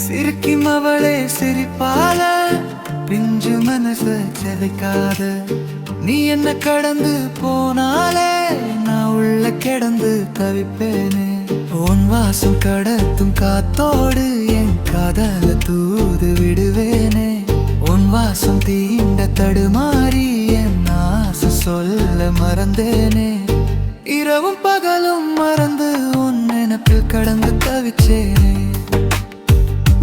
சிரிக்கும் அவளே சிரிப்பால பிஞ்சு மனச செதைக்காத. நீ என்ன கடந்து போனாலே நான் உள்ள கிடந்து தவிப்பேனே. உன் வாசம் கடத்தும் காத்தோடு என் காதல தூது விடுவேனே. உன் வாசம் தீண்ட தடுமாறி என் ஆசை சொல்ல மறந்தேனே. இரவும் பகலும் மறந்து உன் நினைப்பில் கடந்து தவிச்சேனே.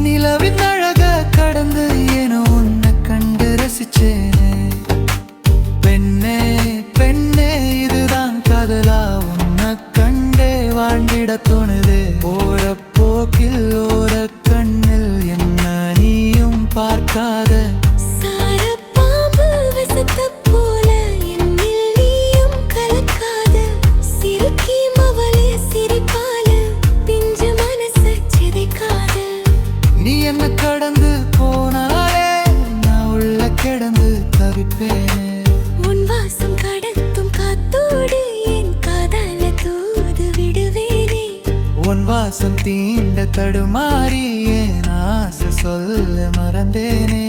நிலவின் அழக கடந்து ஏனோ உன்னை கண்டு ரசிச்சேனே. பெண்ணே பெண்ணே இதுதான் காதலா? உன்னை கண்டே வாழ்ந்திட தோணுதே. போற போக்கில் ஓர கண்ணில் என்ன நீயும் பார்க்காத. நீ என்ன கடந்து போனாலே நான் உள்ள கிடந்து தவிப்பேனே. உன் வாசம் கடத்தும் காத்தோடு என் காதல தூது விடுவேனே. உன் வாசம் தீண்ட தடுமாறி என் ஆசை சொல்ல மறந்தேனே.